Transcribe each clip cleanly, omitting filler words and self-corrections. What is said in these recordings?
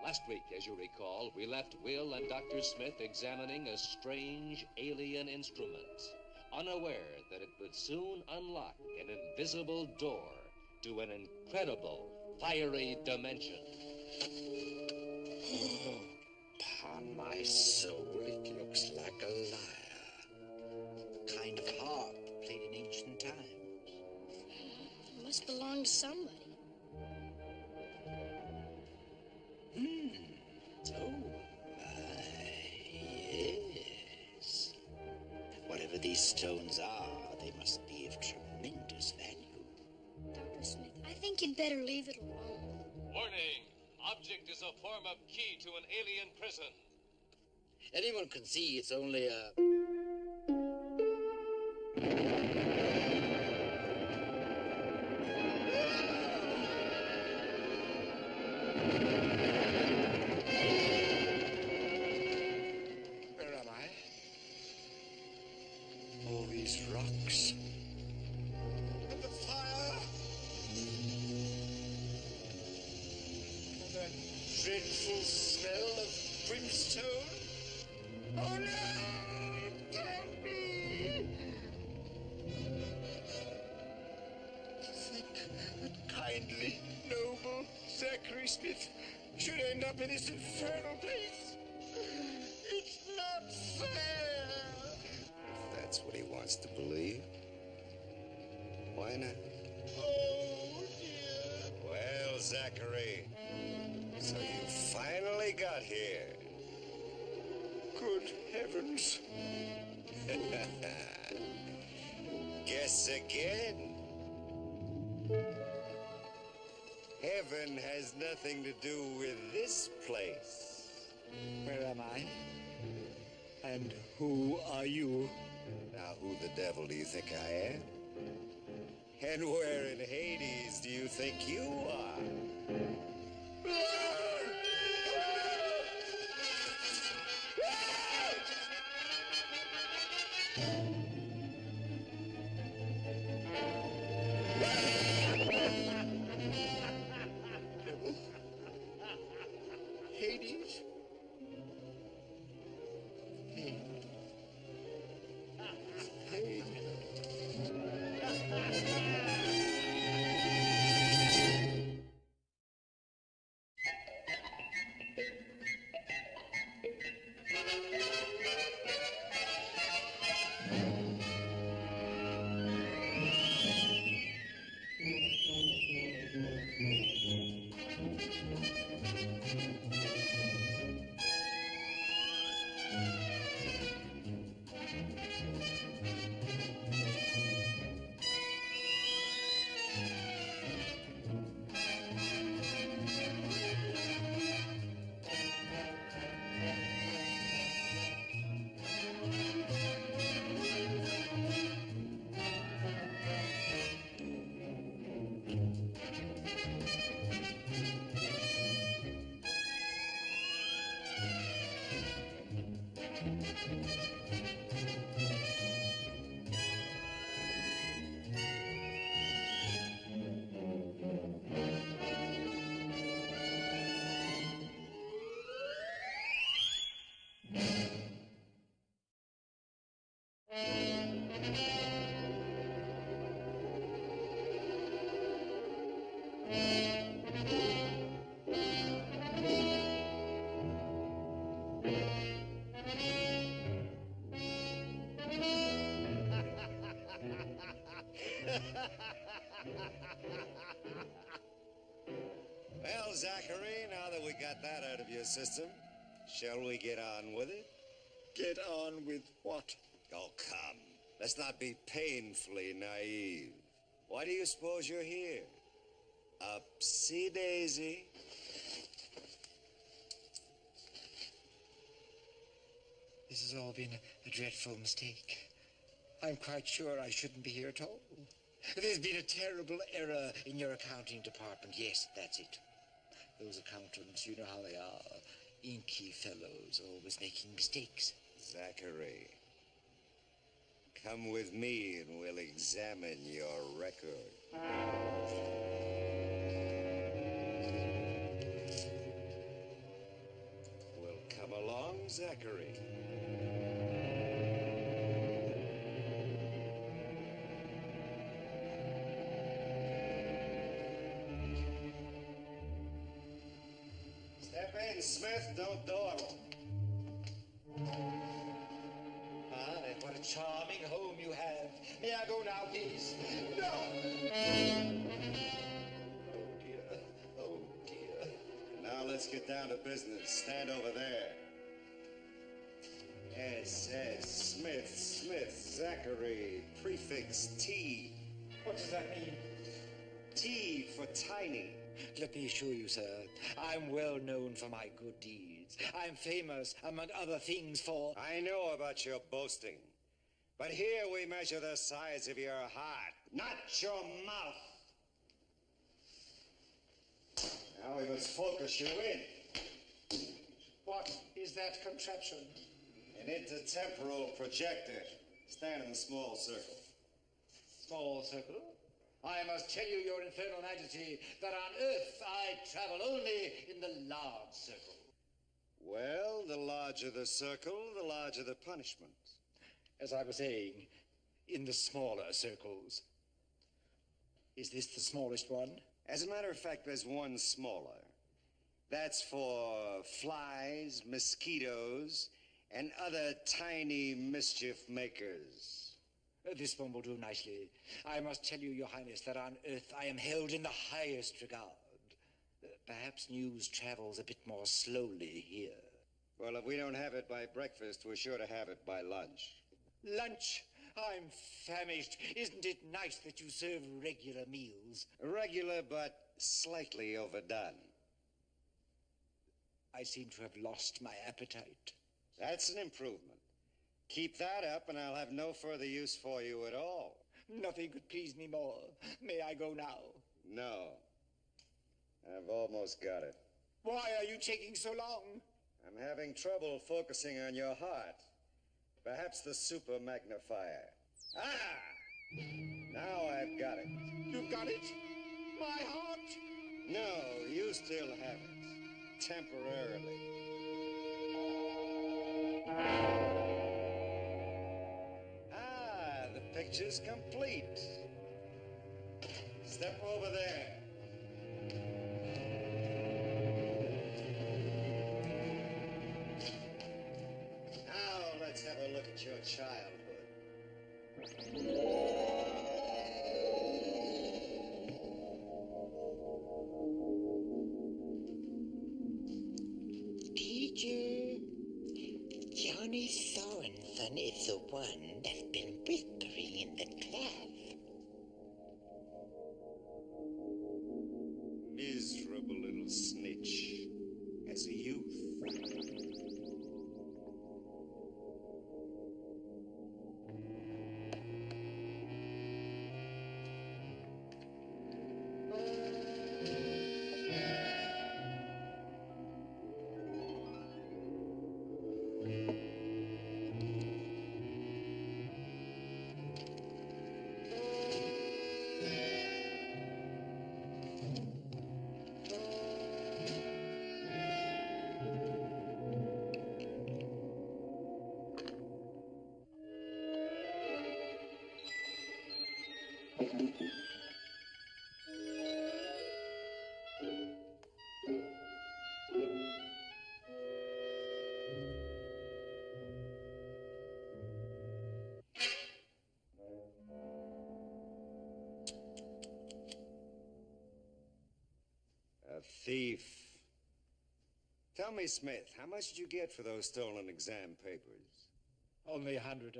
Last week, as you recall, we left Will and Dr. Smith examining a strange alien instrument, unaware that it would soon unlock an invisible door to an incredible, fiery dimension. Oh, upon my soul, it looks like a lyre. Kind of harp played in ancient times. It must belong to somebody. Oh, my, yes. Whatever these stones are, they must be of tremendous value. Dr. Smith, I think you'd better leave it alone. Warning! Object is a form of key to an alien prison. Anyone can see it's only a... Where am I? All these rocks. And the fire. And that dreadful smell of brimstone. Oh no! Don't me! To think that kindly, noble Zachary Smith should end up in this infernal place. It's not fair. If that's what he wants to believe, why not? Oh dear. Well, Zachary, so you finally got here. Good heavens. Guess again. Heaven has nothing to do with this place. Where am I? And who are you? Now, who the devil do you think I am? And where in Hades do you think you are? Hades? Well, Zachary, now that we got that out of your system, shall we get on with it? Get on with what? Oh, come. Let's not be painfully naive. Why do you suppose you're here? Upsy-daisy. This has all been a dreadful mistake. I'm quite sure I shouldn't be here at all. There's been a terrible error in your accounting department. Yes, that's it. Those accountants, you know how they are. Inky fellows, always making mistakes. Zachary, come with me and we'll examine your record. Zachary. Step in, Smith. Don't dawdle. Ah, what a charming home you have. May I go now, please? No! Oh, dear. Oh, dear. Now let's get down to business. Stand over there. Smith, Zachary, prefix T. What does that mean? T for tiny. Let me assure you, sir, I'm well known for my good deeds. I'm famous, among other things, for... I know about your boasting, but here we measure the size of your heart, not your mouth. Now we must focus you in. What is that contraption? An intertemporal projector. Stand in the small circle. Small circle? I must tell you, your infernal majesty, that on Earth I travel only in the large circle. Well, the larger the circle, the larger the punishment. As I was saying, in the smaller circles. Is this the smallest one? As a matter of fact, there's one smaller. That's for flies, mosquitoes, and other tiny mischief makers. This one will do nicely. I must tell you, Your Highness, that on Earth I am held in the highest regard. Perhaps news travels a bit more slowly here. Well, if we don't have it by breakfast, we're sure to have it by lunch. Lunch? I'm famished. Isn't it nice that you serve regular meals? Regular, but slightly overdone. I seem to have lost my appetite. That's an improvement. Keep that up, and I'll have no further use for you at all. Nothing could please me more. May I go now? No. I've almost got it. Why are you taking so long? I'm having trouble focusing on your heart. Perhaps the super magnifier. Ah! Now I've got it. You've got it? My heart? No, you still have it. Temporarily. Ah, the picture's complete. Step over there. Now let's have a look at your childhood. Teacher, Johnny Sorensen is the one that's been whispering in the class. Miserable little snitch. As a youth. A thief. Tell me, Smith, how much did you get for those stolen exam papers? Only $100.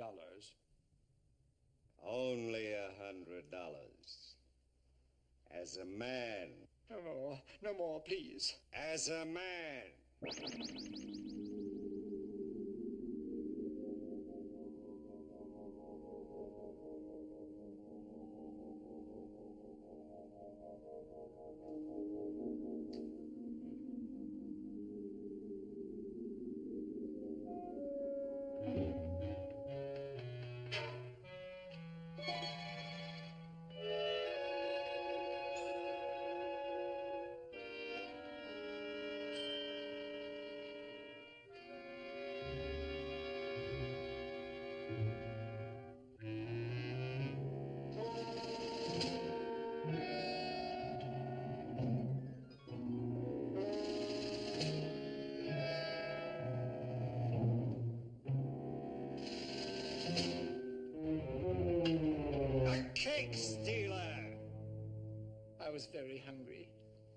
Only $100. As a man. No more. No more, please. As a man. very hungry.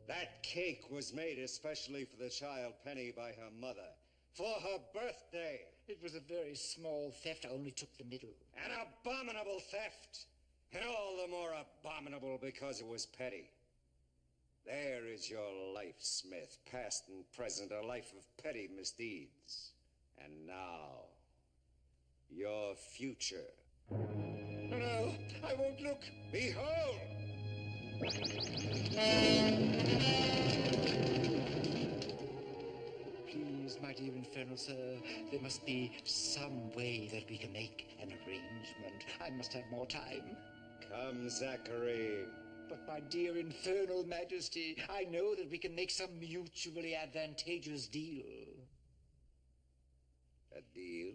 That cake was made especially for the child Penny by her mother. For her birthday. It was a very small theft. I only took the middle. An abominable theft. And all the more abominable because it was petty. There is your life, Smith. Past and present, a life of petty misdeeds. And now, your future. No, I won't look. Behold! Please, my dear Infernal Sir, there must be some way that we can make an arrangement. I must have more time. Come, Zachary. But my dear Infernal Majesty, I know that we can make some mutually advantageous deal. A deal?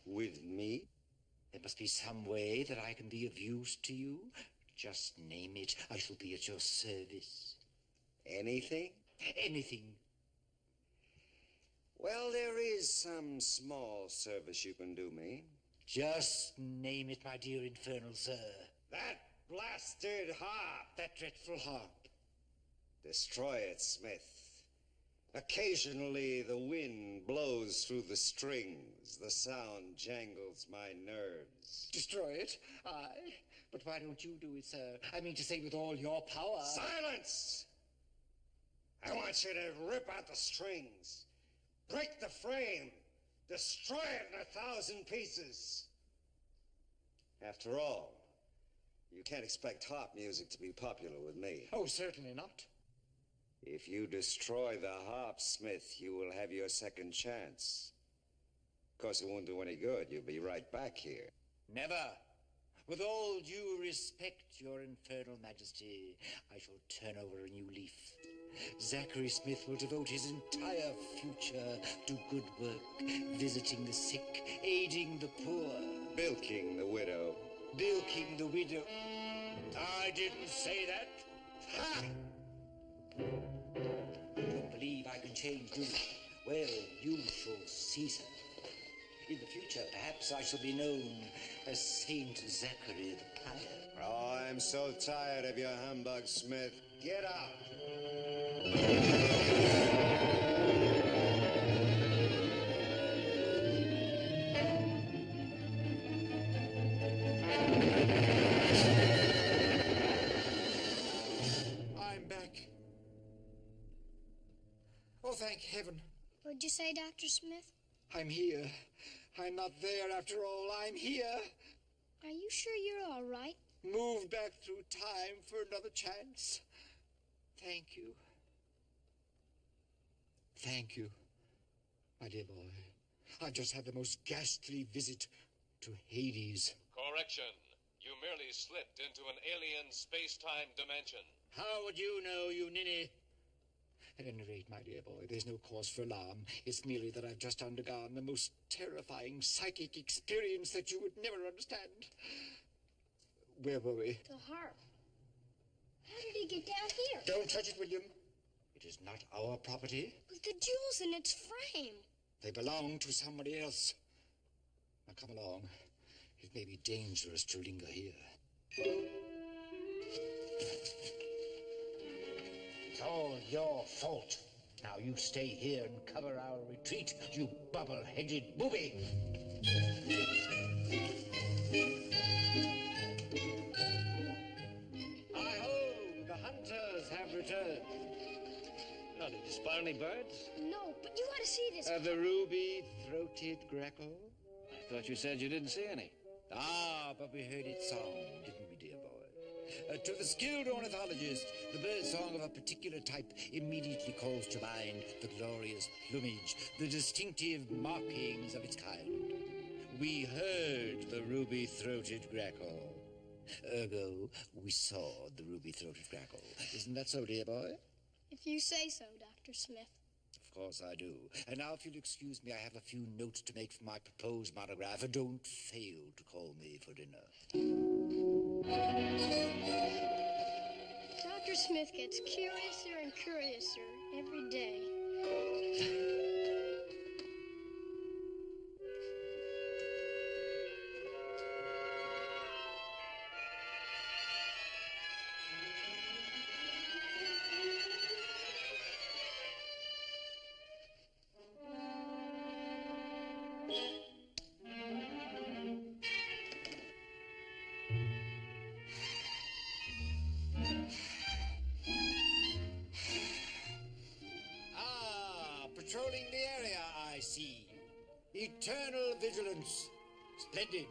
With me? There must be some way that I can be of use to you. Just name it. I shall be at your service. Anything? Anything. Well, there is some small service you can do me. Just name it, my dear Infernal Sir. That blasted harp! That dreadful harp. Destroy it, Smith. Occasionally the wind blows through the strings. The sound jangles my nerves. Destroy it? Aye. But why don't you do it, sir? I mean to say with all your power. Silence! I want you to rip out the strings. Break the frame. Destroy it in 1,000 pieces. After all, you can't expect harp music to be popular with me. Oh, certainly not. If you destroy the harp, Smith, you will have your second chance. Of course, it won't do any good. You'll be right back here. Never. With all due respect, your Infernal Majesty, I shall turn over a new leaf. Zachary Smith will devote his entire future to good work, visiting the sick, aiding the poor. Bilking the widow. Bilking the widow. I didn't say that. Ha! Don't believe I can change, do you? Well, you shall see, sir. In the future, perhaps I shall be known as Saint Zachary the Pious. Oh, I'm so tired of your humbug, Smith. Get out! I'm back. Oh, thank heaven. What'd you say, Dr. Smith? I'm here. I'm not there after all. I'm here. Are you sure you're all right? Moved back through time for another chance. Thank you. Thank you, my dear boy. I've just had the most ghastly visit to Hades. Correction. You merely slipped into an alien space-time dimension. How would you know, you ninny? At any rate, my dear boy, there's no cause for alarm. It's merely that I've just undergone the most terrifying psychic experience that you would never understand. Where were we? The harp. How did he get down here? Don't touch it, William. It is not our property. With the jewels in its frame. They belong to somebody else. Now come along. It may be dangerous to linger here. It's all your fault. Now you stay here and cover our retreat, you bubble-headed booby. Hi-ho! The hunters have returned. Oh, did you spot any birds? No, but you ought to see this. The ruby-throated grackle? I thought you said you didn't see any. Ah, but we heard its song, didn't we, dear boy? To the skilled ornithologist, the bird song of a particular type immediately calls to mind the glorious plumage, the distinctive markings of its kind. We heard the ruby-throated grackle. Ergo, we saw the ruby-throated grackle. Isn't that so, dear boy? If you say so, Dr. Smith. Of course I do. And now, if you'll excuse me, I have a few notes to make for my proposed monograph. Don't fail to call me for dinner. Dr. Smith gets curiouser and curiouser every day. sea. Eternal vigilance. Splendid.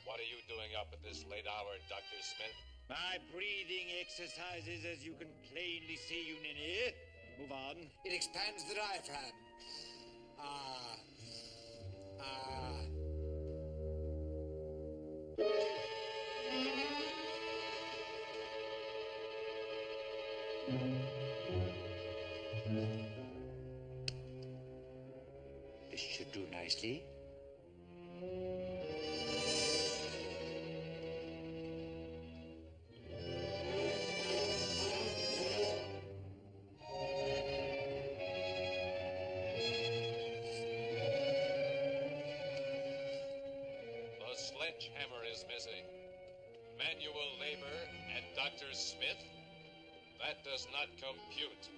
What are you doing up at this late hour, Dr. Smith? My breathing exercises, as you can plainly see, you ninny. Move on. It expands the diaphragm. Ah. This should do nicely. The sledgehammer is missing. Manual labor and Dr. Smith? That does not compute.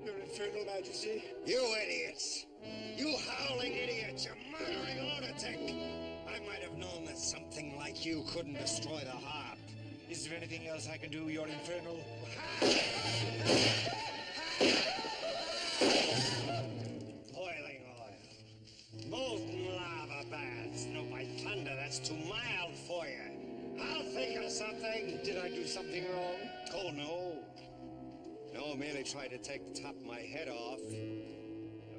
Your infernal majesty. You idiots! You howling idiots! You're murdering lunatic! I might have known that something like you couldn't destroy the harp. Is there anything else I can do, your infernal? Boiling oil. Molten lava baths. No, by thunder, that's too mild for you. I'll think of something. Did I do something wrong? Oh, no. No, merely tried to take the top of my head off.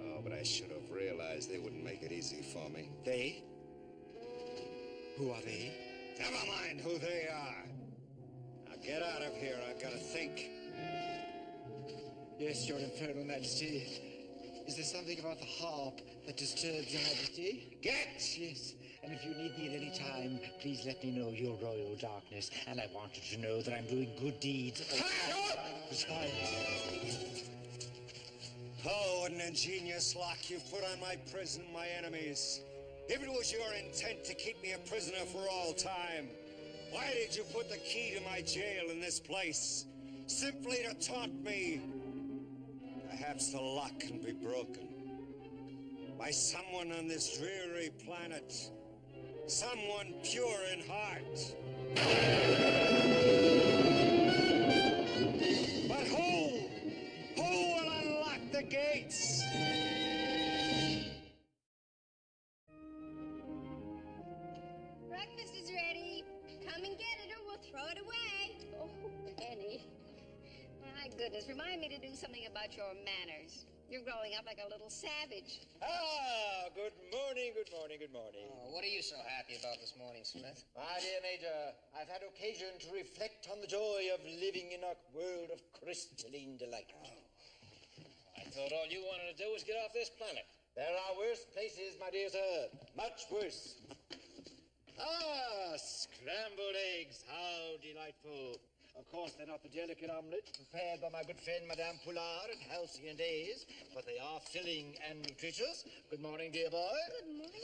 Oh, but I should have realized they wouldn't make it easy for me. They? Who are they? Never mind who they are. Now get out of here. I've got to think. Yes, your infernal majesty. Is there something about the harp that disturbs your majesty? Get! Yes, and if you need me at any time, please let me know, your royal darkness. And I want you to know that I'm doing good deeds. Besides, Oh, what an ingenious lock you've put on my prison, my enemies. If it was your intent to keep me a prisoner for all time, why did you put the key to my jail in this place? Simply to taunt me. Perhaps the lock can be broken by someone on this dreary planet. Someone pure in heart. But who? Who will unlock the gates? Breakfast is ready. Come and get it or we'll throw it away. Oh, Penny. My goodness, remind me to do something about your manners. You're growing up like a little savage. Ah, good morning, good morning, good morning. Oh, what are you so happy about this morning, Smith? My dear Major, I've had occasion to reflect on the joy of living in a world of crystalline delight. I thought all you wanted to do was get off this planet. There are worse places, my dear sir. Much worse. Ah, scrambled eggs. How delightful. Of course, they're not the delicate omelette prepared by my good friend Madame Poulard in halcyon days, but they are filling and nutritious. Good morning, dear boy. Good morning.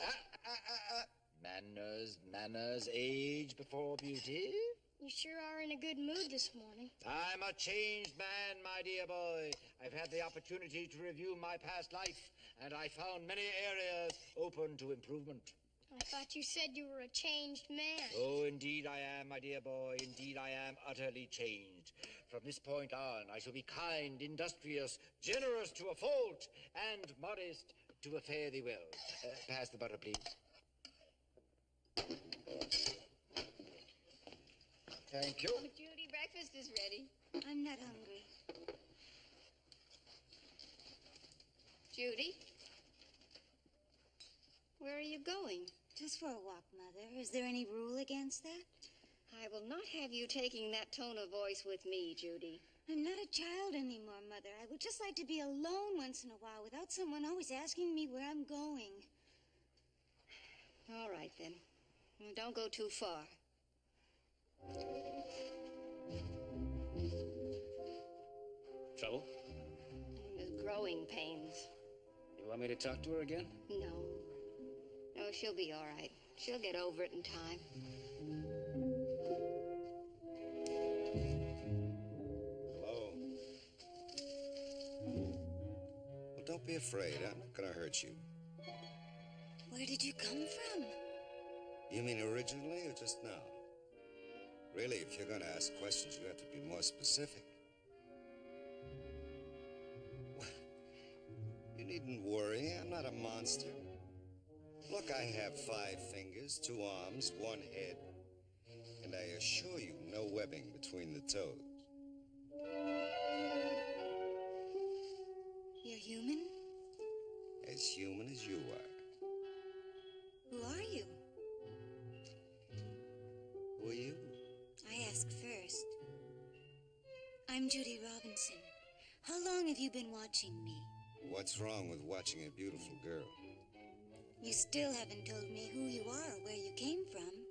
Manners, age before beauty. You sure are in a good mood this morning. I'm a changed man, my dear boy. I've had the opportunity to review my past life, and I found many areas open to improvement. I thought you said you were a changed man. Oh, indeed I am, my dear boy. Indeed I am utterly changed. From this point on, I shall be kind, industrious, generous to a fault, and modest to a fare thee well. Pass the butter, please. Thank you. Oh, Judy, breakfast is ready. I'm not hungry. Judy? Where are you going? Just for a walk, Mother. Is there any rule against that? I will not have you taking that tone of voice with me, Judy. I'm not a child anymore, Mother. I would just like to be alone once in a while without someone always asking me where I'm going. All right, then. Well, don't go too far. Trouble? There's growing pains. You want me to talk to her again? No. No, she'll be all right. She'll get over it in time. be afraid. I'm not gonna hurt you. Where did you come from? You mean originally or just now? Really, if you're gonna ask questions, you have to be more specific. You needn't worry. I'm not a monster. Look, I have 5 fingers, 2 arms, 1 head. And I assure you, no webbing between the toes. You're human? As human as you are. Who are you? Who are you? I ask first. I'm Judy Robinson. How long have you been watching me? What's wrong with watching a beautiful girl? You still haven't told me who you are or where you came from.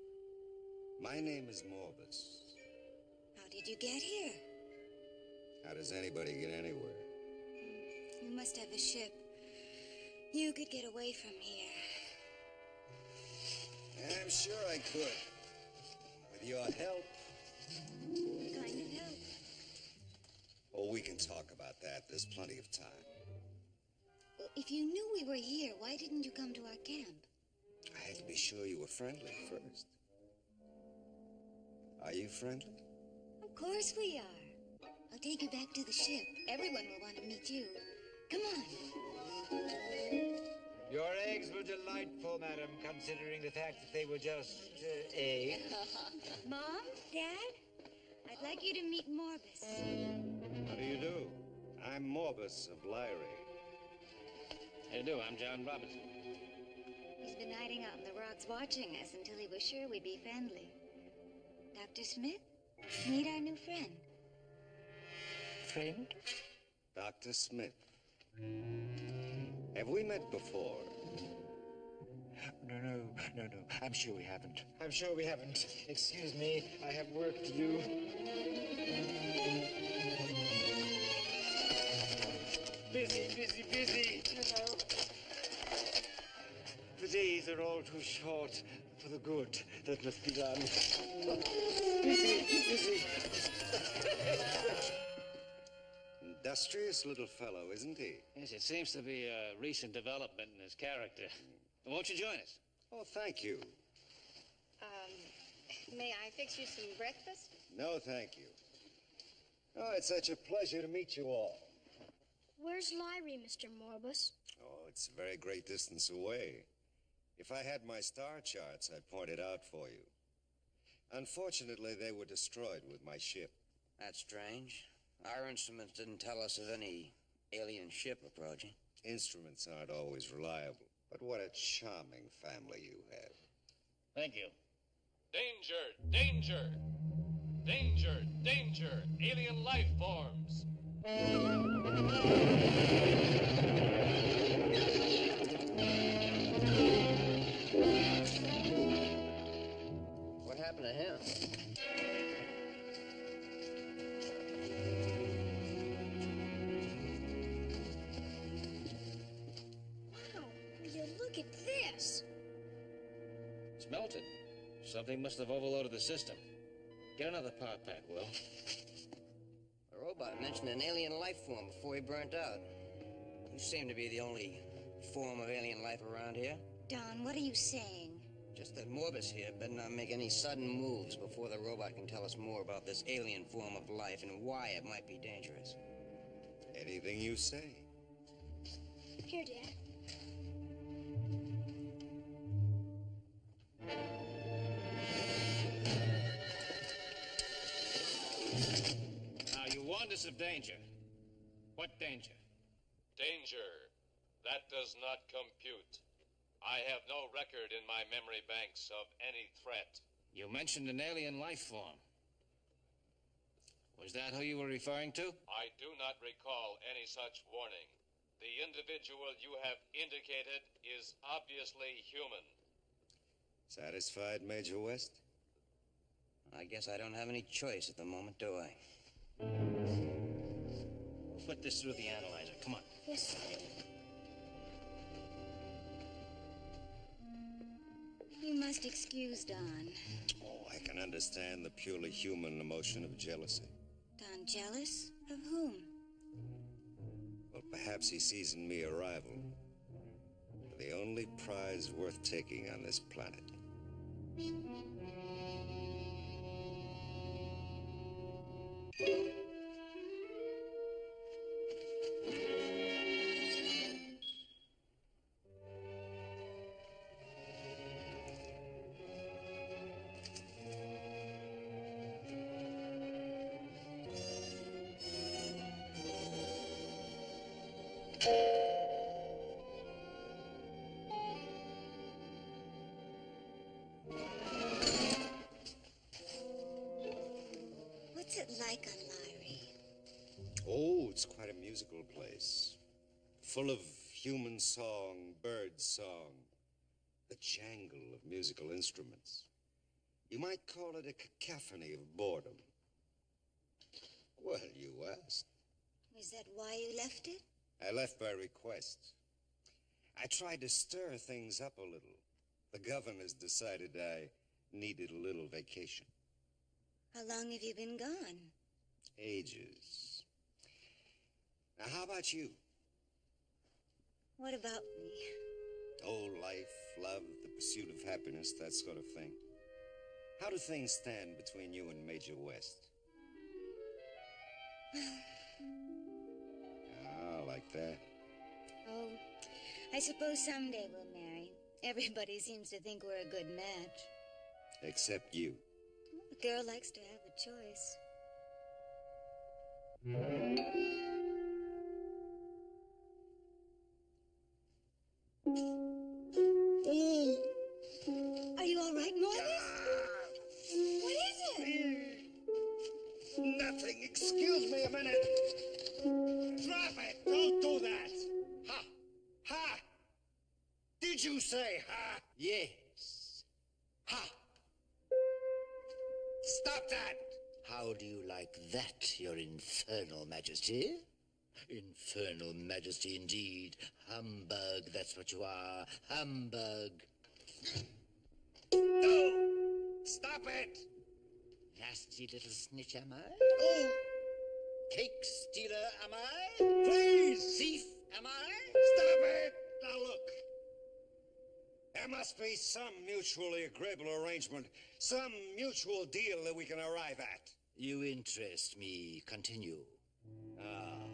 My name is Morbus. How did you get here? How does anybody get anywhere? You must have a ship. You could get away from here. I'm sure I could. With your help. What kind of help? Oh, we can talk about that. There's plenty of time. Well, if you knew we were here, why didn't you come to our camp? I had to be sure you were friendly first. Are you friendly? Of course we are. I'll take you back to the ship. Everyone will want to meet you. Come on. Your eggs were delightful, madam, considering the fact that they were just eggs. Mom? Dad? I'd like you to meet Morbus. How do you do? I'm Morbus of Lyrie. How do? I'm John Robinson. He's been hiding out in the rocks watching us until he was sure we'd be friendly. Dr. Smith, meet our new friend. Friend? Dr. Smith. Have we met before? No. I'm sure we haven't. I'm sure we haven't. Excuse me, I have work to do. Busy. The days are all too short for the good that must be done. Busy. Industrious little fellow, isn't he? Yes, it seems to be a recent development in his character. Won't you join us? Oh, thank you. May I fix you some breakfast? No, thank you. Oh, it's such a pleasure to meet you all. Where's Lyrie, Mr. Morbus? Oh, it's a very great distance away. If I had my star charts, I'd point it out for you. Unfortunately, they were destroyed with my ship. That's strange. Our instruments didn't tell us of any alien ship approaching. Instruments aren't always reliable, but what a charming family you have. Thank you. Danger! Alien life forms! What happened to him? Wow, will you look at this? It's melted. Something must have overloaded the system. Get another power pack, Will. The robot mentioned an alien life form before he burnt out. You seem to be the only form of alien life around here. Don, what are you saying? Just that Morbus here better not make any sudden moves before the robot can tell us more about this alien form of life and why it might be dangerous. Anything you say. Here, Dad. Now, you warned us of danger. What danger? Danger. That does not compute. I have no record in my memory banks of any threat. You mentioned an alien life form. Was that who you were referring to? I do not recall any such warning. The individual you have indicated is obviously human. Satisfied, Major West? I guess I don't have any choice at the moment, do I? We'll put this through the analyzer. Come on. Yes. You must excuse Don. Oh, I can understand the purely human emotion of jealousy. Don jealous? Of whom? Well, Perhaps he sees in me a rival. The only prize worth taking on this planet. What's it like on Lyrie? Oh, it's quite a musical place. Full of human song, bird song, the jangle of musical instruments. You might call it a cacophony of boredom. Well, you asked. Is that why you left it? I left by request. I tried to stir things up a little. The governor's decided I needed a little vacation. How long have you been gone? Ages. Now, how about you? What about me? Oh, life, love, the pursuit of happiness, that sort of thing. How do things stand between you and Major West? Ah, like that. Oh, I suppose someday we'll marry. Everybody seems to think we're a good match. Except you. A girl likes to have a choice. Are you all right, Morris? What is it? Nothing. Excuse me a minute. Drop it. Don't do that. Ha. Ha. Did you say ha? Yes. Ha. Stop that. How do you like that, your infernal majesty? Infernal majesty indeed. Humbug, that's what you are. Humbug. No. Stop it. Nasty little snitch, am I? Oh. Cake stealer, am I? Please. Thief, am I? Stop it. Now look. There must be some mutually agreeable arrangement, some mutual deal that we can arrive at. You interest me. Continue. Ah.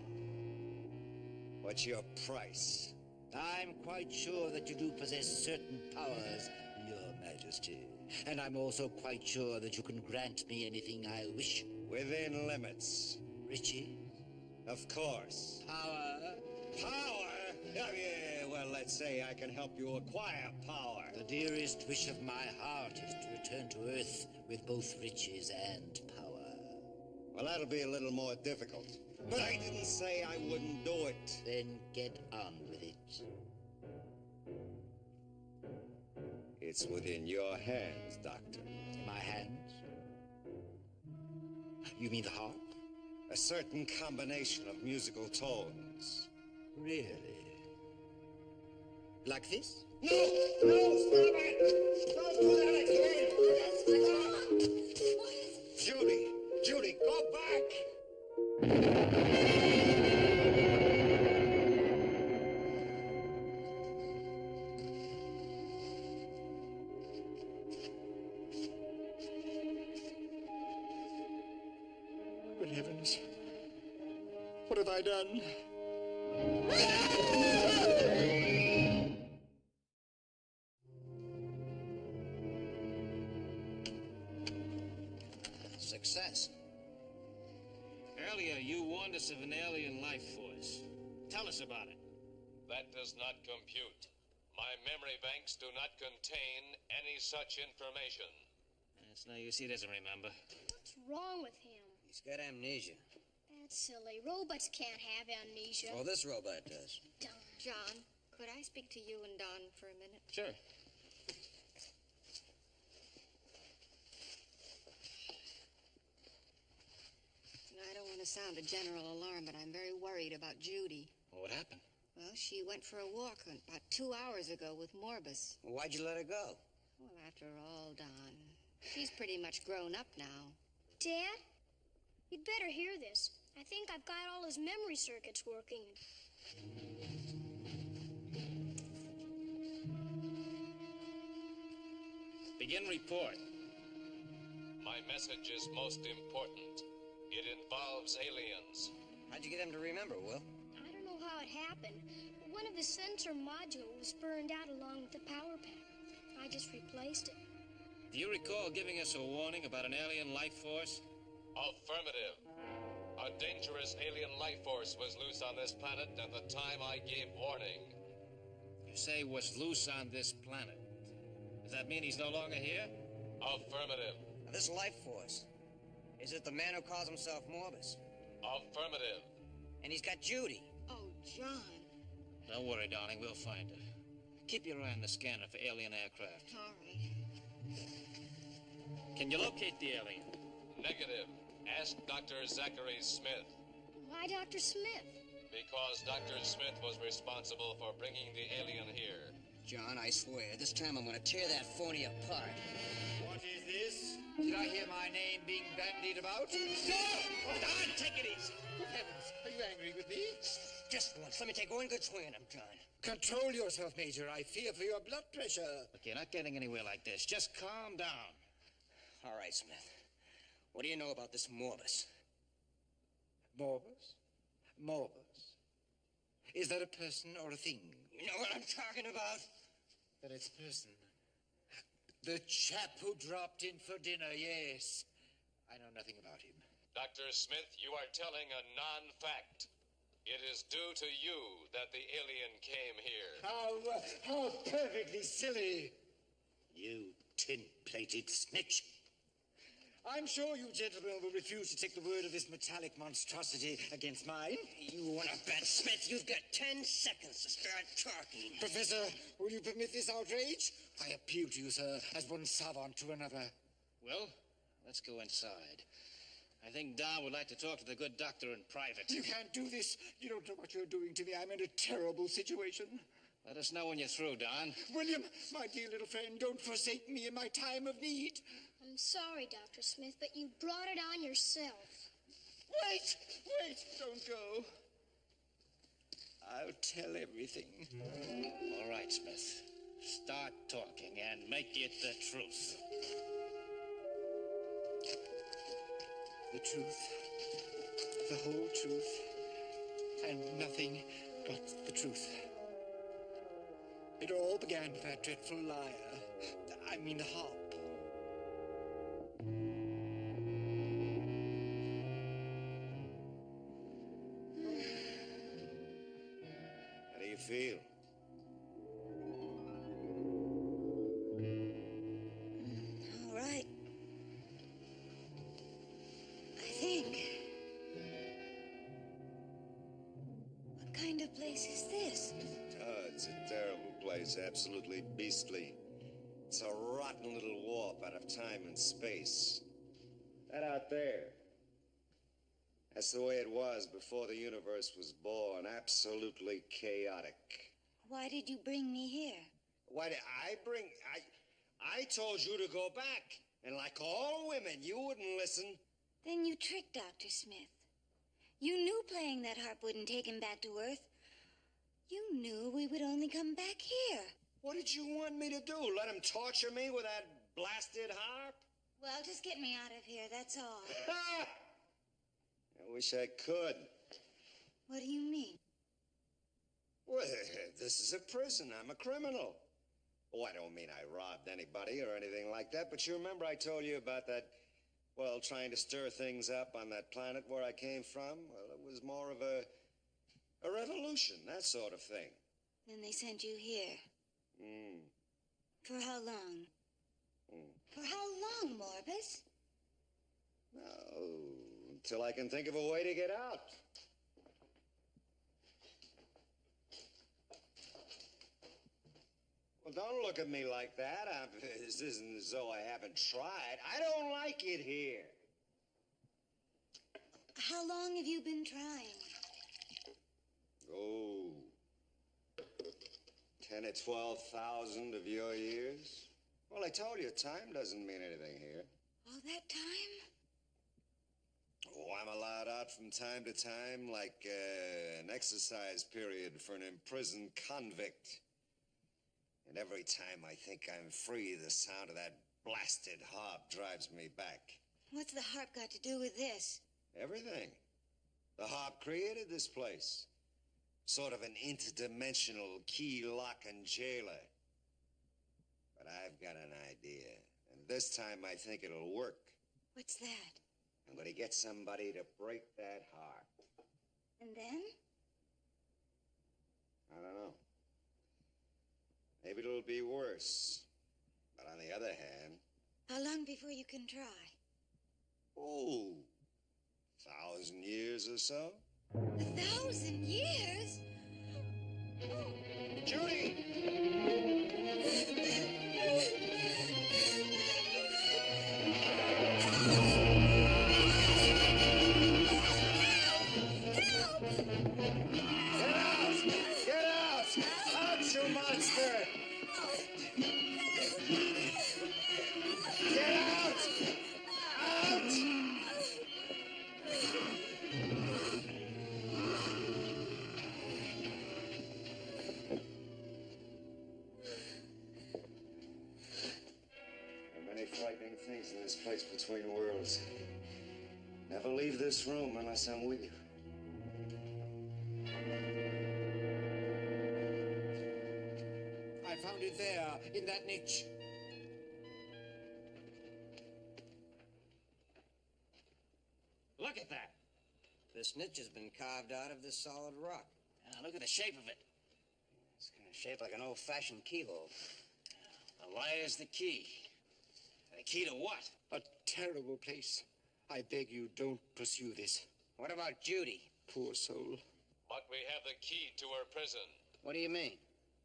What's your price? I'm quite sure that you do possess certain powers, your majesty. And I'm also quite sure that you can grant me anything I wish. Within limits. Riches? Of course. Power? Power? Yeah, well, let's say I can help you acquire power. The dearest wish of my heart is to return to Earth with both riches and power. Well, that'll be a little more difficult. But I didn't say I wouldn't do it. Then get on with it. It's within your hands, Doctor. My hands? You mean the harp? A certain combination of musical tones. Really? Like this? No! No! Stop it! Don't do that again! Judy! Judy, go back! Good heavens. What have I done? Success. Earlier, you warned us of an alien life force. Tell us about it. That does not compute. My memory banks do not contain any such information. It's no use, he doesn't remember. What's wrong with him? He's got amnesia. That's silly. Robots can't have amnesia. Well, this robot does. John, could I speak to you and Don for a minute? Sure. I don't want to sound a general alarm, but I'm very worried about Judy. Well, what happened? Well, she went for a walk about 2 hours ago with Morbus. Well, why'd you let her go? Well, after all, Don, she's pretty much grown up now. Dad, you'd better hear this. I think I've got all his memory circuits working. Begin report. My message is most important. It involves aliens. How'd you get him to remember, Will? I don't know how it happened. One of the sensor modules was burned out along with the power pack. I just replaced it. Do you recall giving us a warning about an alien life force? Affirmative. A dangerous alien life force was loose on this planet at the time I gave warning. You say was loose on this planet. Does that mean he's no longer here? Affirmative. Now, this life force, is it the man who calls himself Morbus? Affirmative. And he's got Judy. Oh, John. Don't worry, darling, we'll find her. Keep your eye on the scanner for alien aircraft. All right. Can you locate the alien? Negative. Ask Dr. Zachary Smith. Why Dr. Smith? Because Dr. Smith was responsible for bringing the alien here. John, I swear, this time I'm gonna tear that phony apart. What is this? Did I hear my name being bandied about? Stop! Don, take it easy. Good heavens, are you angry with me? Just once. Let me take one good swing at him, John. Control yourself, Major. I fear for your blood pressure. Look, you're not getting anywhere like this. Just calm down. All right, Smith. What do you know about this Morbus? Morbus? Morbus? Is that a person or a thing? You know what I'm talking about? Then it's a person. The chap who dropped in for dinner, yes. I know nothing about him. Dr. Smith, you are telling a non-fact. It is due to you that the alien came here. How perfectly silly. You tin-plated snitch. I'm sure you gentlemen will refuse to take the word of this metallic monstrosity against mine. You want to bet, Smith? You've got 10 seconds to start talking. Professor, will you permit this outrage? I appeal to you, sir, as one savant to another. Well, let's go inside. I think Don would like to talk to the good doctor in private. You can't do this. You don't know what you're doing to me. I'm in a terrible situation. Let us know when you're through, Don. William, my dear little friend, don't forsake me in my time of need. I'm sorry, Dr. Smith, but you brought it on yourself. Wait, don't go. I'll tell everything. All right, Smith. Start talking and make it the truth. The truth. The whole truth. And nothing but the truth. It all began with that dreadful liar. I mean the harp. How do you feel? All right. I think. What kind of place is this? Oh, it's a terrible place, absolutely beastly. It's a rotten little warp out of time and space. That out there. That's the way it was before the universe was born. Absolutely chaotic. Why did you bring me here? Why did I bring... I told you to go back. And like all women, you wouldn't listen. Then you tricked Dr. Smith. You knew playing that harp wouldn't take him back to Earth. You knew we would only come back here. What did you want me to do? Let him torture me with that blasted harp? Well, just get me out of here, that's all. I wish I could. What do you mean? Well, this is a prison. I'm a criminal. Oh, I don't mean I robbed anybody or anything like that, but you remember I told you about that, well, trying to stir things up on that planet where I came from? Well, it was more of a revolution, that sort of thing. Then they sent you here. For how long? For how long, Morbus? Oh, until I can think of a way to get out. Well, don't look at me like that. This isn't as though I haven't tried. I don't like it here. How long have you been trying? Oh, 10 or 12,000 of your years. Well, I told you, time doesn't mean anything here. All that time? Oh, I'm allowed out out from time to time like an exercise period for an imprisoned convict. And every time I think I'm free, the sound of that blasted harp drives me back. What's the harp got to do with this? Everything. The harp created this place. Sort of an interdimensional key lock and jailer. But I've got an idea. And this time I think it'll work. What's that? I'm going to get somebody to break that harp. And then? I don't know. Maybe it'll be worse. But on the other hand... How long before you can try? Oh, 1,000 years or so. 1,000 years? Judy! Get out! Out, you monster! Get out! Out! There are many frightening things in this place between worlds. Never leave this room unless I'm with you. I found it there, in that niche. Look at that. This niche has been carved out of this solid rock. Look at the shape of it. It's kind of shaped like an old-fashioned keyhole. Now, why is the key? The key to what? A terrible place. I beg you, don't pursue this. What about Judy? Poor soul. But we have the key to her prison. What do you mean?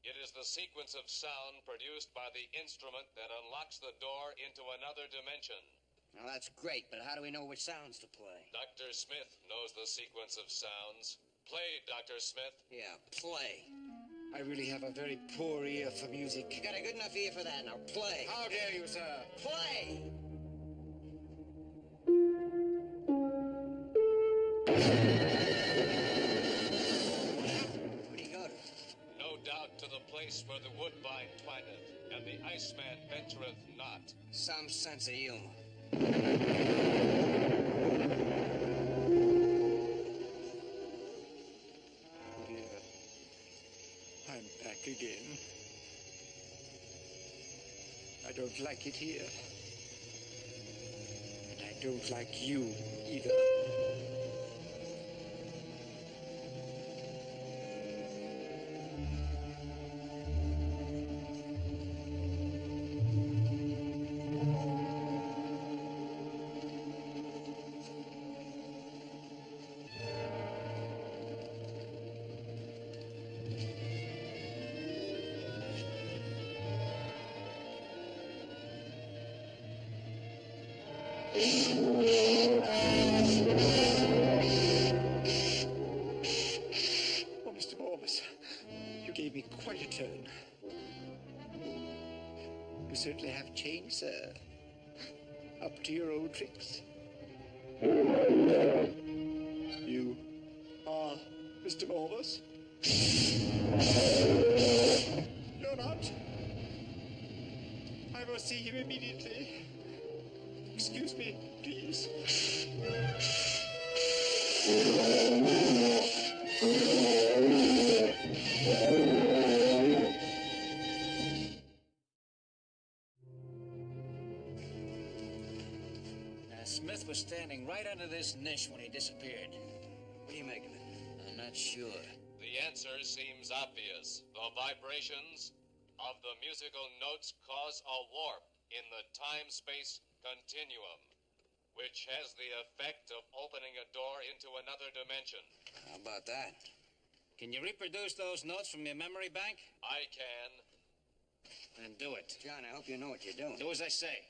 It is the sequence of sound produced by the instrument that unlocks the door into another dimension. Now, that's great, but how do we know which sounds to play? Dr. Smith knows the sequence of sounds. Play, Dr. Smith. Yeah, play. I really have a very poor ear for music. You got a good enough ear for that. Now, play. How dare you, sir? Play! Where'd he go to? No doubt to the place where the woodbine twineth, and the Iceman ventureth not. Some sense of humor. Dear, I'm back again. I don't like it here. And I don't like you either. Oh, Mr. Morbus, you gave me quite a turn. You certainly have changed, sir. Up to your old tricks. You are Mr. Morbus? You're not. I must see him immediately. Excuse me, please. Smith was standing right under this niche when he disappeared. What do you make of it? I'm not sure. The answer seems obvious. The vibrations of the musical notes cause a warp in the time-space continuum, which has the effect of opening a door into another dimension. How about that? Can you reproduce those notes from your memory bank? I can. Then do it. John, I hope you know what you're doing. Do as I say.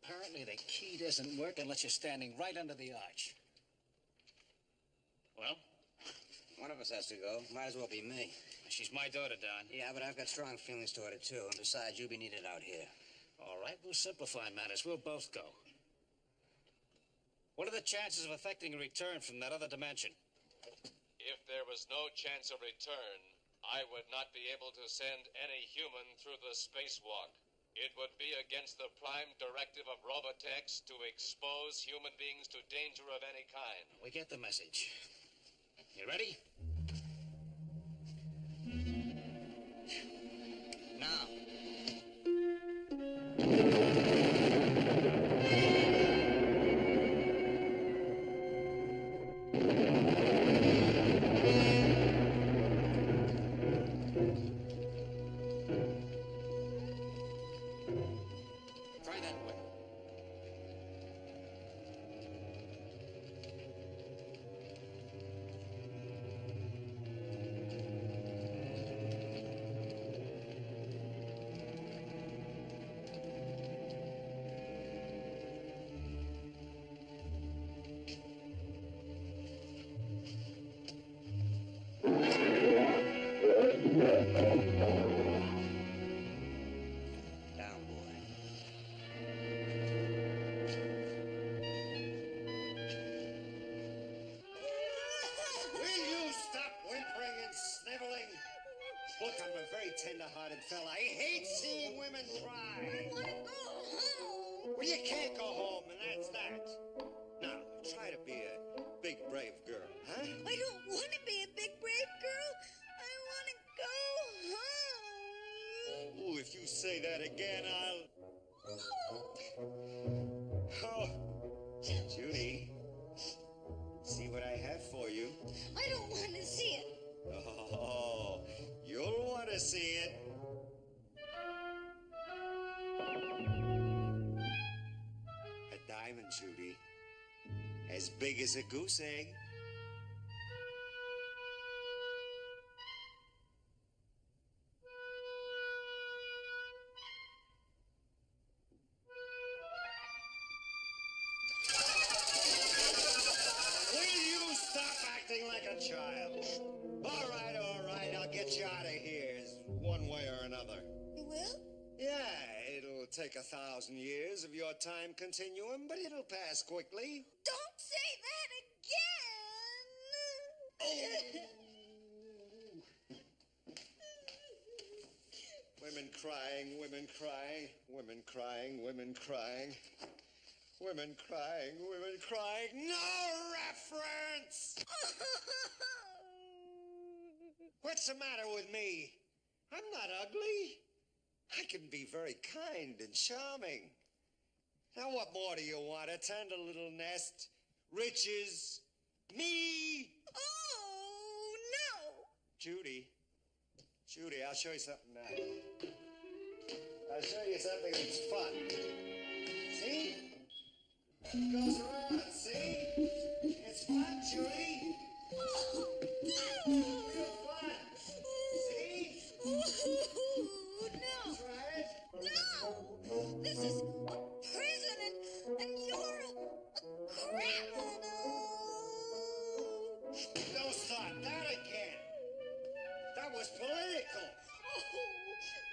Apparently the key doesn't work unless you're standing right under the arch. Well? One of us has to go. Might as well be me. She's my daughter, Don. Yeah, but I've got strong feelings toward her, too. And besides, you'll be needed out here. All right, we'll simplify matters. We'll both go. What are the chances of effecting a return from that other dimension? If there was no chance of return, I would not be able to send any human through the spacewalk. It would be against the prime directive of Robotech to expose human beings to danger of any kind. We get the message. You ready? Now. Try that way. Down, boy. Will you stop whimpering and sniveling? Look, I'm a very tender-hearted fella. I hate seeing women cry. I want to go home. Well, you can't go home, and that's that. Now, try to be a big, brave girl, huh? I don't want to be a big, brave girl. I want to go home. Oh, if you say that again, I'll... Oh, Judy, see what I have for you. I don't want to see it. Oh, you'll want to see it. A diamond, Judy. As big as a goose egg. Will you stop acting like a child? All right, I'll get you out of here, one way or another. You will? Yeah, it'll take 1,000 years of your time continuum, but it'll pass quickly. Don't say that again. Women crying, women crying, women crying, women crying. Women crying, women crying. No reference! What's the matter with me? I'm not ugly. I can be very kind and charming. Now, what more do you want? A tender little nest? Riches? Me? Oh, no. Judy, I'll show you something now. I'll show you something that's fun. See? It goes around, see? It's fun, Judy. Real fun. See? No. Try it. No. This is a prison and you're a criminal. Don't start that again. That was political. What was that?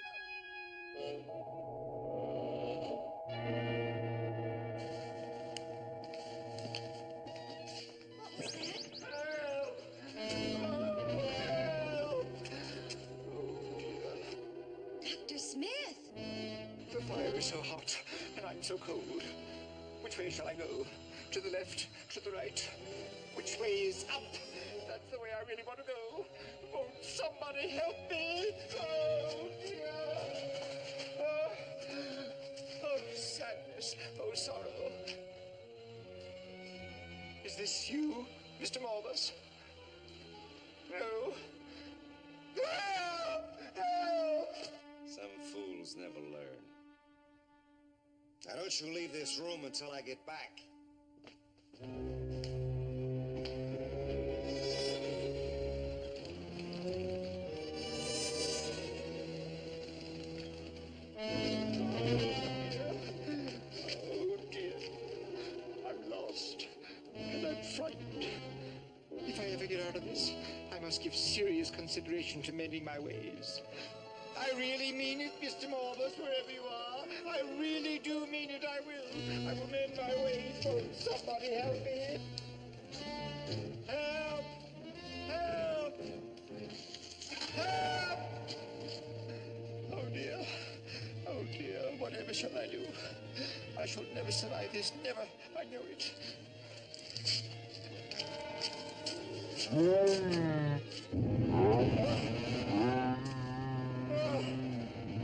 Dr. Smith. The fire is so hot, and I'm so cold. Which way shall I go? To the left, to the right? Which way is up? That's the way I really want to go. Won't somebody help me? Oh, dear. Oh, sadness. Oh, sorrow. Is this you, Mr. Malbus? No. Help! Help! Some fools never learn. Now, don't you leave this room until I get back. Oh, dear. I'm lost. And I'm frightened. If I ever get out of this, I must give serious consideration dedication to mending my ways. I really mean it, Mr. Morbus, wherever you are. I really do mean it. I will. I will mend my ways. Oh, somebody help me. Help! Help! Help! Oh, dear. Oh, dear. Whatever shall I do? I shall never survive this. Never. I know it.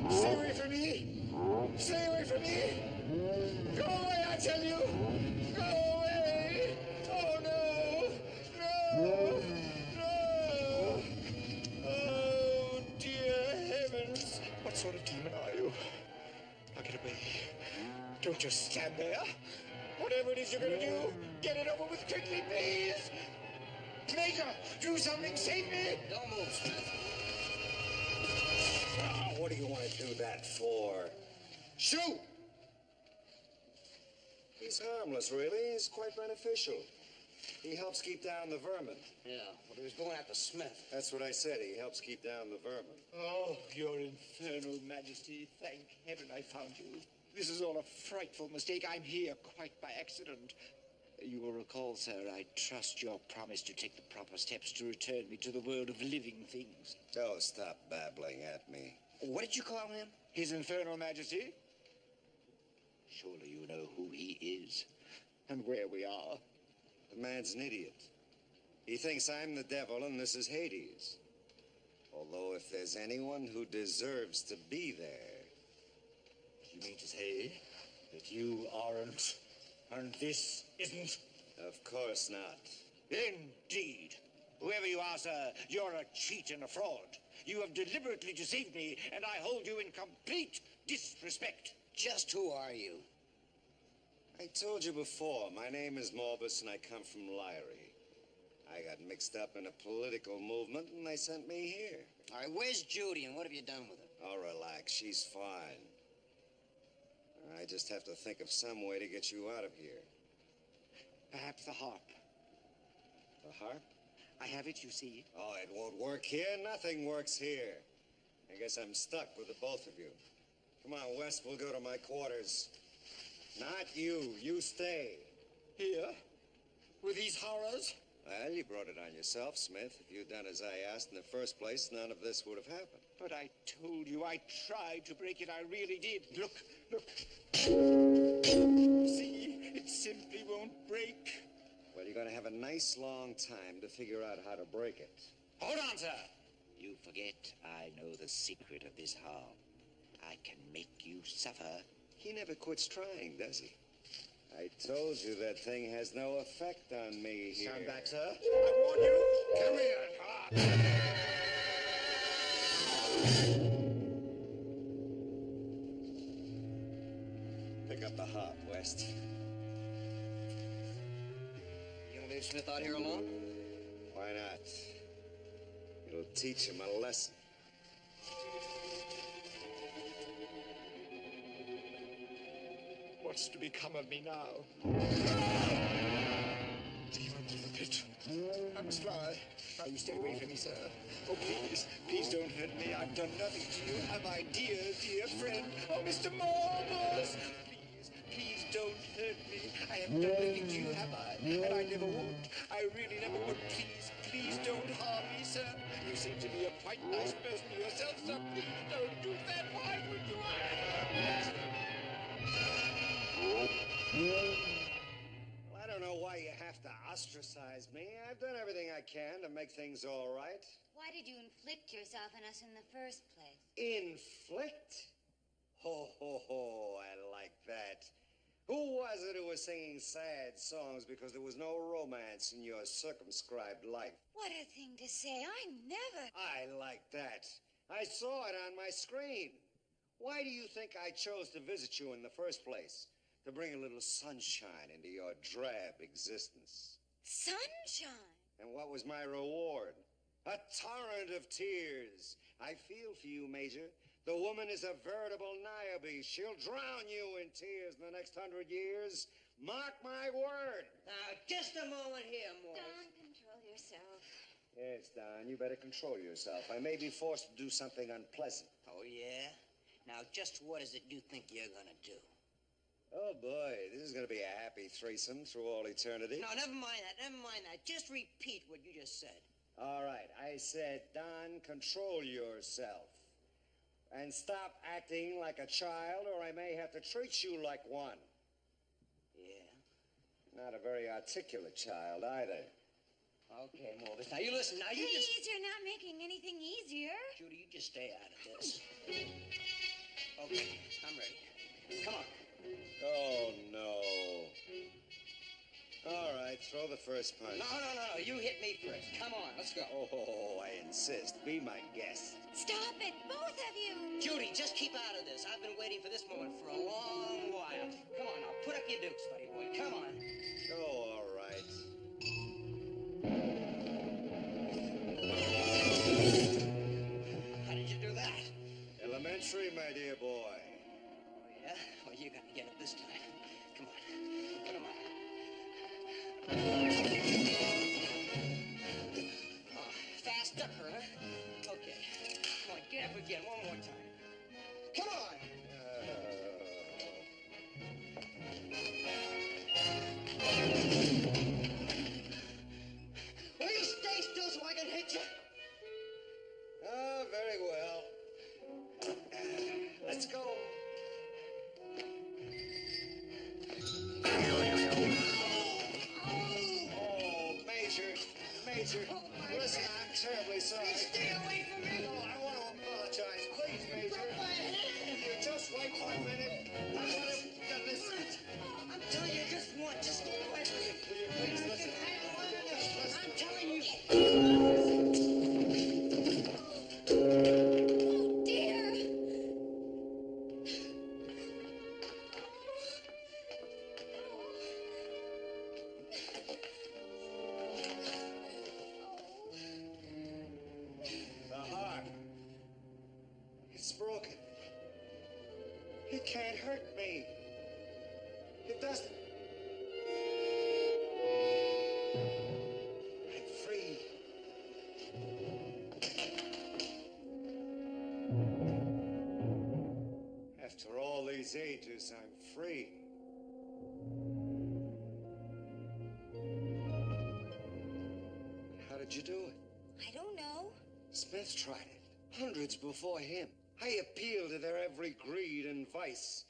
Stay away from me! Stay away from me! Go away, I tell you! Go away! Oh, no! No! No! Oh, dear heavens! What sort of demon are you? Now get away. Don't just stand there. Whatever it is you're gonna do, get it over with quickly, please! Maker, do something, save me! Don't move, Smith. What do you want to do that for? Shoot! He's harmless, really. He's quite beneficial. He helps keep down the vermin. Yeah, well, he was going after Smith. That's what I said. He helps keep down the vermin. Oh, your infernal majesty. Thank heaven I found you. This is all a frightful mistake. I'm here quite by accident. You will recall, sir, I trust your promise to take the proper steps to return me to the world of living things. Oh, stop babbling at me. What did you call him? His infernal majesty? Surely you know who he is. And where we are. The man's an idiot. He thinks I'm the devil and this is Hades. Although if there's anyone who deserves to be there... You mean to say that you aren't, and this isn't? Of course not. Indeed. Whoever you are, sir, you're a cheat and a fraud. You have deliberately deceived me, and I hold you in complete disrespect. Just who are you? I told you before, my name is Morbus and I come from Lyrie. I got mixed up in a political movement and they sent me here. All right, where's Judy and what have you done with her? Oh, relax, she's fine. I just have to think of some way to get you out of here. Perhaps the harp. The harp? I have it, you see. Oh, it won't work here. Nothing works here. I guess I'm stuck with the both of you. Come on, West, we'll go to my quarters. Not you. You stay. Here? With these horrors? Well, you brought it on yourself, Smith. If you'd done as I asked in the first place, none of this would have happened. But I told you, I tried to break it. I really did. Look, look. See, it simply won't break. Well, you're going to have a nice long time to figure out how to break it. Hold on, sir. You forget I know the secret of this harp. I can make you suffer. He never quits trying, does he? I told you that thing has no effect on me here. Stand back, sir. I warn you. Come here. Pick up the harp, West. You gonna leave Smith out here alone? Why not? It'll teach him a lesson. What's to become of me now? Demons in the pit. I must fly. Now you stay away from me, sir. Oh, please, please don't hurt me. I've done nothing to you. Am I dear, dear friend? Oh, Mr. Morbus! Please, please don't hurt me. I haven't done anything to you, have I? And I never would. I really never would. Please, please don't harm me, sir. You seem to be a quite nice person yourself, sir. Please don't do that. Why would you? Well, I don't know why you have to ostracize me. I've done everything I can to make things all right. Why did you inflict yourself on us in the first place? Inflict? Ho, ho, ho, I like that. Who was it who was singing sad songs because there was no romance in your circumscribed life? What a thing to say. I never... I like that. I saw it on my screen. Why do you think I chose to visit you in the first place? To bring a little sunshine into your drab existence. Sunshine? And what was my reward? A torrent of tears. I feel for you, Major. The woman is a veritable Niobe. She'll drown you in tears in the next 100 years. Mark my word. Now, just a moment here, Morris. Don't control yourself. Yes, Don, you better control yourself. I may be forced to do something unpleasant. Oh, yeah? Now, just what is it you think you're gonna do? Oh, boy, this is going to be a happy threesome through all eternity. No, never mind that, never mind that. Just repeat what you just said. All right, I said, Don, control yourself. And stop acting like a child, or I may have to treat you like one. Yeah? Not a very articulate child, either. Okay, Morvis. Now, you listen. Now, you just... Please, you're not making anything easier. Judy, you just stay out of this. Okay, I'm ready. Come on. Oh, no. All right, throw the first punch. No. You hit me first. Come on, let's go. Oh, I insist. Be my guest. Stop it, both of you. Judy, just keep out of this. I've been waiting for this moment for a long while. Come on now, put up your dukes, buddy boy. Come on. Oh, all right. How did you do that? Elementary, my dear boy. Oh, yeah? Well, you're gonna get it this time. Come on. Put 'em up. Oh, fast ducker, huh? Okay. Come on, get up again one more time. Come on! Will you stay still so I can hit you? Ah, very well. Let's go. Oh, Major, listen, I'm terribly sorry. Stay away from me! No, I want to apologize. Please, Major. Just wait 1 minute. I want to listen. I'm telling you just once. Just stay away from me. Will you please listen? I'm telling you. Oh, dear. The heart. It's broken. It can't hurt me. It doesn't. I'm free. After all these ages, I'm free. How did you do it? I don't know. Smith tried it. Hundreds before him. I appealed to their every greed and vice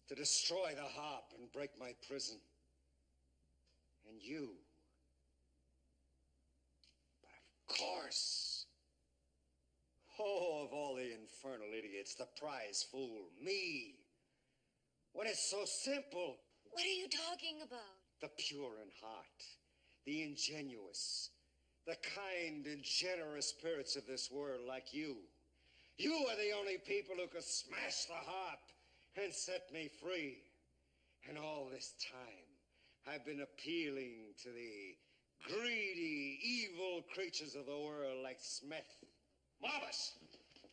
to destroy the harp and break my prison. And you. But of course. Oh, of all the infernal idiots, the prize fool, me. When it's so simple. What are you talking about? The pure in heart, the ingenuous, the kind and generous spirits of this world like you. You are the only people who could smash the harp and set me free. And all this time, I've been appealing to the greedy, evil creatures of the world like Smith. Marvis,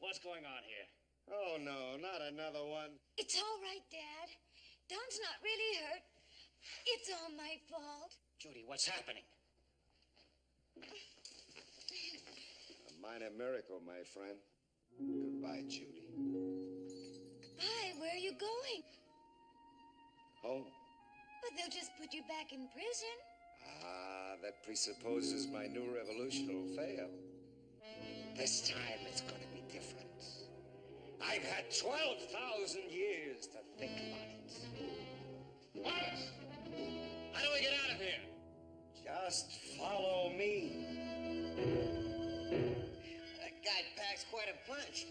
what's going on here? Oh, no, not another one. It's all right, Dad. Don's not really hurt. It's all my fault. Judy, what's happening? A minor miracle, my friend. Goodbye, Judy. Goodbye. Where are you going? Home. But they'll just put you back in prison. Ah, that presupposes my new revolution will fail. This time it's going to be different. I've had 12,000 years to think about it. Marvis! How do we get out of here? Just follow me. That guy packs quite a punch.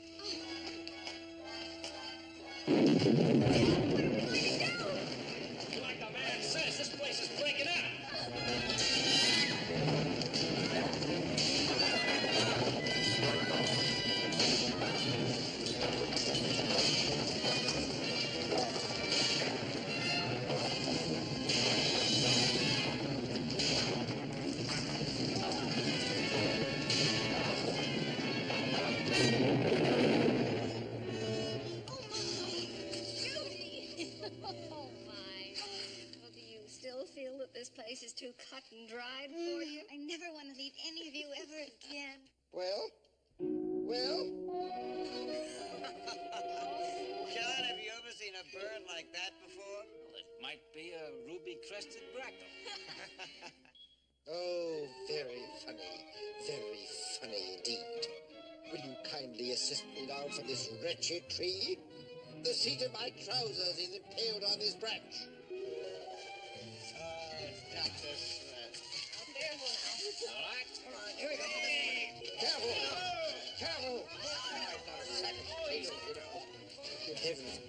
Like the man says, this place is breaking up. Judy! place is too cut and dried for you. I never want to leave any of you ever again. Well? John, have you ever seen a bird like that before? Well, it might be a ruby-crested grackle. Oh, very funny indeed. Will you kindly assist me down from this wretched tree? The seat of my trousers is impaled on this branch. Dr. Smith. Careful now. All right, here we go. Careful! Careful! I'm not a savage fatal, you know. Good heavens,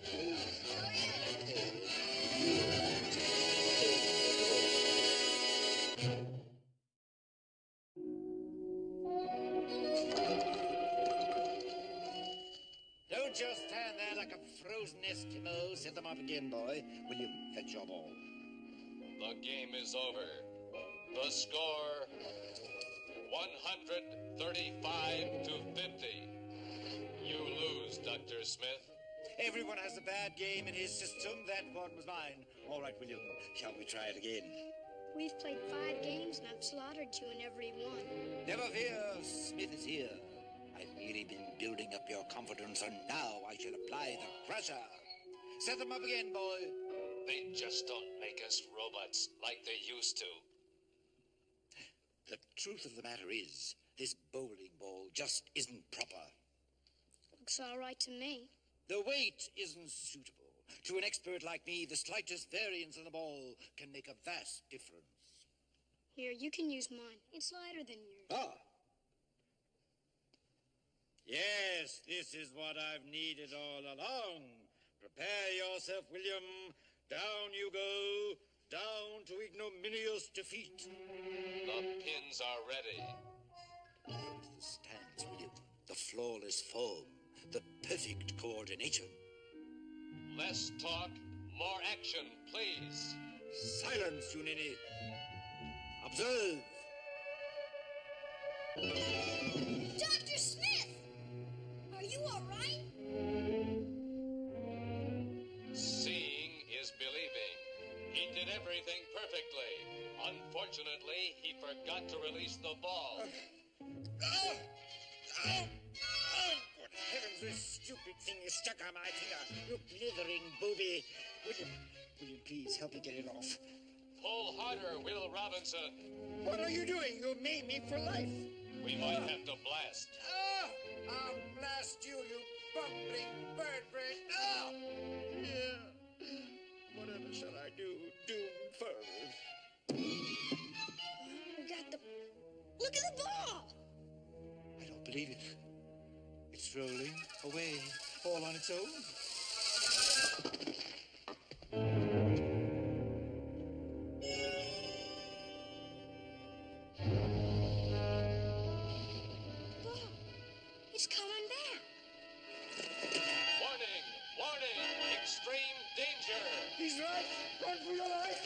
Don't just stand there like a frozen Eskimo. Set them up again, boy. William, fetch your ball. The game is over. The score, 135 to 50. You lose, Dr. Smith. Everyone has a bad game in his system. That one was mine. All right, William. Shall we try it again? We've played 5 games and I've slaughtered you in every one. Never fear. Smith is here. I've merely been building up your confidence, and now I shall apply the pressure. Set them up again, boy. They just don't make us robots like they used to. The truth of the matter is, this bowling ball just isn't proper. Looks all right to me. The weight isn't suitable. To an expert like me, the slightest variance in the ball can make a vast difference. Here, you can use mine. It's lighter than yours. Ah. Yes, this is what I've needed all along. Prepare yourself, William. Down you go. Down to ignominious defeat. The pins are ready. Notice the stance, William. The flawless form. The perfect coordination. Less talk, more action, please. Silence, you ninny. Observe. Dr. Smith! Are you all right? Seeing is believing. He did everything perfectly. Unfortunately, he forgot to release the ball. Good heavens, this stupid thing is stuck on my finger. You blithering booby. William, please help me get it off. Pull harder, Will Robinson. What are you doing? You made me for life. We might have to blast. I'll blast you, you bumbling bird brain. Yeah. Whatever shall I do? Doom first. We got the... Look at the ball! I don't believe it. It's rolling away all on its own. Ball. It's coming back. Warning! Warning! Extreme danger! He's right. Run for your life.